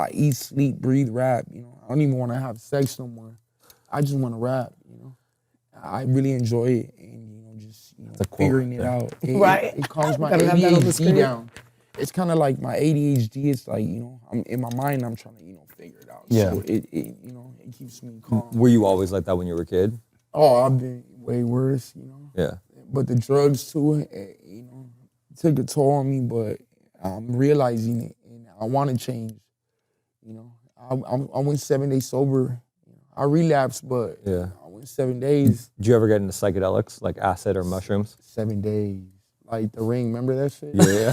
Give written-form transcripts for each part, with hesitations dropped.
I eat, sleep, breathe, rap. You know, I don't even want to have sex no more. I just want to rap. You know, I really enjoy it, and you know, just figuring it out. It calms my ADHD down. It's kind of like my ADHD. It's like I'm in my mind. I'm trying to figure it out. Yeah. So it keeps me calm. Were you always like that when you were a kid? Oh, I've been way worse. Yeah. But the drugs too, took a toll on me. But I'm realizing it, and I want to change. I went 7 days sober. I relapsed, but I went 7 days. Did you ever get into psychedelics, like acid or mushrooms? 7 days. Like The Ring, remember that shit? Yeah.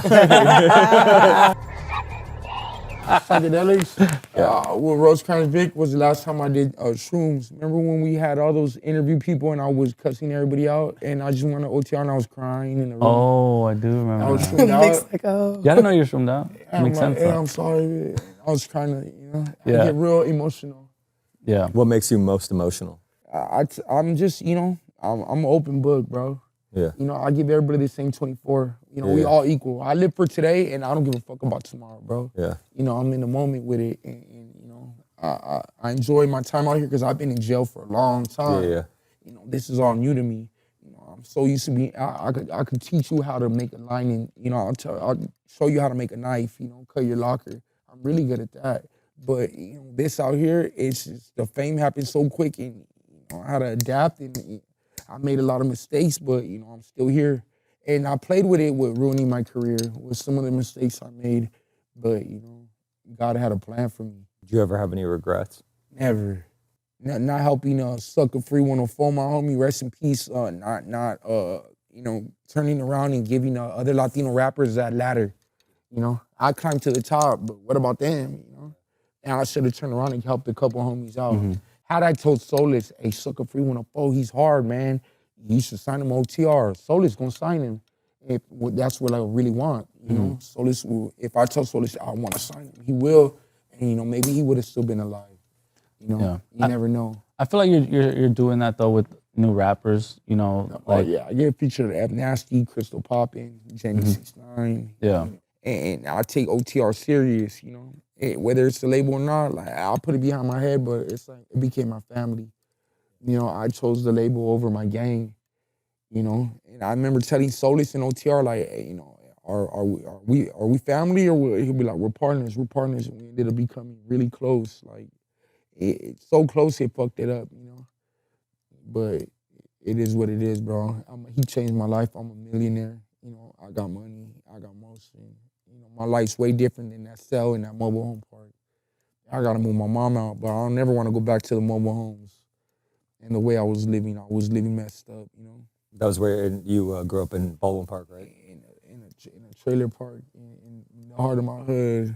Psychedelics. With Rosecrans Vic was the last time I did shrooms. Remember when we had all those interview people and I was cussing everybody out and I just went to OTR and I was crying in the room. Oh, I do remember. I was shroomed out. Yeah, I didn't know you were shroomed out. Makes sense. Hey, I'm sorry. I was trying to, I get real emotional. Yeah. What makes you most emotional? I'm just, I'm an open book, bro. Yeah. I give everybody the same 24. We all equal. I live for today, and I don't give a fuck about tomorrow, bro. Yeah. I'm in the moment with it, and I enjoy my time out here because I've been in jail for a long time. Yeah. This is all new to me. I'm so used to being. I could teach you how to make a line, and I'll show you how to make a knife. Cut your locker. I'm really good at that. But this out here, it's just the fame happens so quick, and how to adapt and. I made a lot of mistakes, but I'm still here. And I played with it with ruining my career, with some of the mistakes I made. But God had a plan for me. Did you ever have any regrets? Never. Not helping Sucker Free 104, my homie, rest in peace. Not turning around and giving other Latino rappers that ladder. I climbed to the top, but what about them? And I should have turned around and helped a couple homies out. Mm-hmm. Had I told Solis, hey, Sucker Free 104, he's hard, man. You should sign him OTR. Solis gonna sign him. That's what I really want. Solis will, if I tell Solis I want to sign him, he will. And maybe he would have still been alive. You never know. I feel like you're doing that though with new rappers. I get featured at Nasty, Crystal Poppin', Jenny 69. Yeah. And I take OTR serious. Whether it's the label or not, like I'll put it behind my head, but it's like it became my family. I chose the label over my gang. And I remember telling Solis and OTR like, hey, are we family or he'll be like, we're partners, and we ended up becoming really close. Like it's so close it fucked it up, But it is what it is, bro. He changed my life. I'm a millionaire. I got money. I got motion. My life's way different than that cell in that mobile home park. I gotta move my mom out, but I don't never want to go back to the mobile homes. And the way I was living messed up, That was where you grew up in Baldwin Park, right? In a trailer park in the heart of my hood.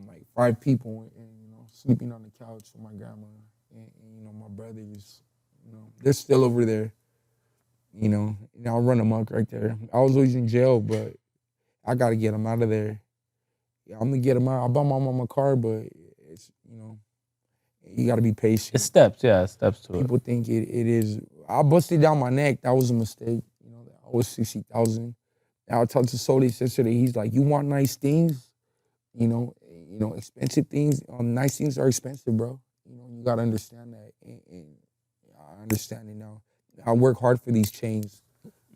Like 5 people, and sleeping on the couch with my grandma, and my brothers. They're still over there. I'll run amok right there. I was always in jail, but I gotta get them out of there. I'm gonna get them out. I bought my mom a car, but it's you gotta be patient. It's steps, steps to People think it is. I busted down my neck. That was a mistake. I was 60,000. Now I talked to Solis yesterday. He's like, you want nice things? Expensive things. Nice things are expensive, bro. You gotta understand that. And I understand it now. I work hard for these chains.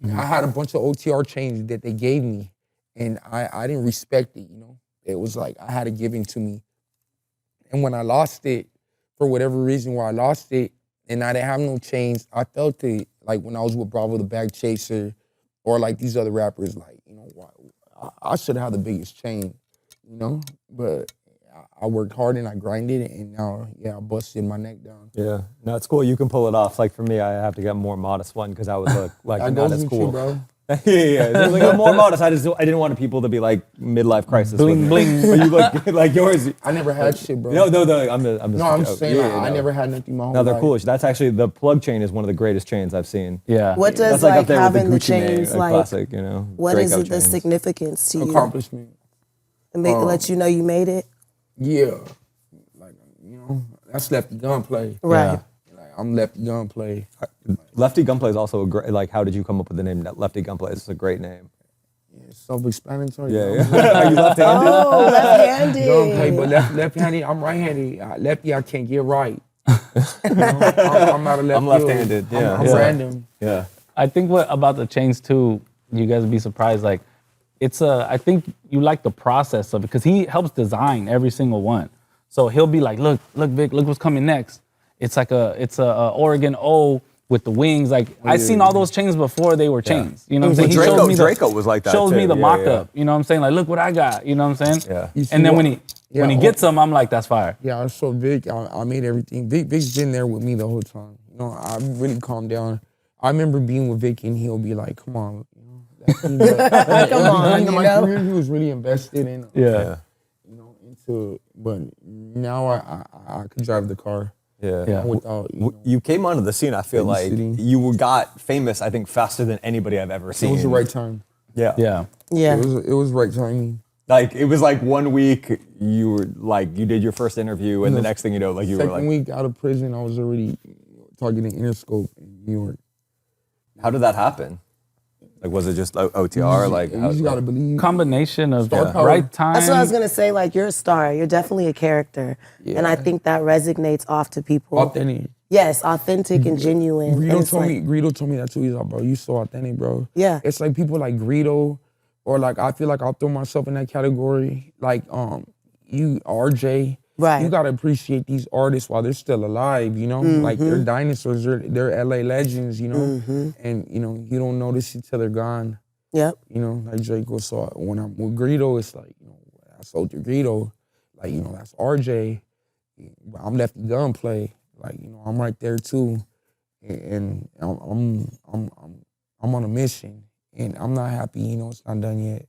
Mm-hmm. I had a bunch of OTR chains that they gave me, and I didn't respect it. It was like I had it given to me. And when I lost it, for whatever reason why I lost it, and I didn't have no chains, I felt it like when I was with Bravo the Bag Chaser, or like these other rappers, like, I should have the biggest chain, But I worked hard and I grinded, and now, I busted my neck down. Yeah, no, it's cool. You can pull it off. Like for me, I have to get a more modest one because I would look like that not goes as with cool. You, bro. Yeah. Like I'm more modest. I didn't want people to be like midlife crisis. Bling bling. But you look like yours. I never had shit, bro. No. I'm saying I never had nothing my whole life. No, they're cool. That's actually the plug chain is one of the greatest chains I've seen. Yeah. What does that's up there having with the chains like classic, what is Draco the chains. significance to you? Accomplishment. And let you know you made it. Yeah, like that's Lefty Gunplay. Right. Like, I'm Lefty Gunplay. Lefty Gunplay is also a great. Like, how did you come up with the name Lefty Gunplay? It's a great name. Yeah, self-explanatory. Yeah, you know? yeah. Are you left-handed? Oh, left-handed. Gunplay, but left-handed. I'm right-handed. Lefty, I can't get right. I'm not a left. I'm left-handed. field. Yeah. I'm random. Yeah. I think what about the chains too, you guys would be surprised, like, I think you like the process of it, because he helps design every single one. So he'll be like, look, Vic, look what's coming next. It's a Oregon O with the wings. Like, I seen all those chains before they were chains. You know what I'm saying? Well, He Draco was like that shows too. me the Yeah, mock-up. You know what I'm saying? Like, look what I got. You know what I'm saying? Yeah. You see And then what- when he gets them, I'm like, that's fire. Yeah, I showed Vic. I made everything. Vic's been there with me the whole time. You know, I really calmed down. I remember being with Vic and he'll be like, "Come on, you know." Come on, in you my know? career, he was really invested in. Yeah. You know, into. But now I could drive the car. Yeah. Without. You came onto the scene, I feel like Babysitting. you got famous, I think, faster than anybody I've ever It seen. was the right time. Yeah. Yeah. Yeah. It was right timing. Like, it was like 1 week you were like, you did your first interview and the next thing you know, like you were Second like, week out of prison, I was already targeting Interscope in New York. how did that happen? Like, was it just OTR? Like, You just gotta believe. Combination of Star power. right time. That's what I was gonna say. Like, you're a star. You're definitely a character, and I think that resonates off to people. Authentic. Yes, authentic and genuine. And Greedo it's told like- me that too. He's like, bro, you so authentic, bro. Yeah. It's like people like Greedo, or like I feel like I'll throw myself in that category. Like you, RJ. Right. You gotta appreciate these artists while they're still alive. You know, like they're dinosaurs. They're LA legends. You know, and you know you don't notice it till they're gone. Yep. You know, like Draco saw it. When I'm with Greedo, it's like, you know, I sold to Greedo. Like, you know, that's RJ. I'm Lefty Gunplay. Like, you know, I'm right there too. And I'm on a mission. And I'm not happy, you know, it's not done yet.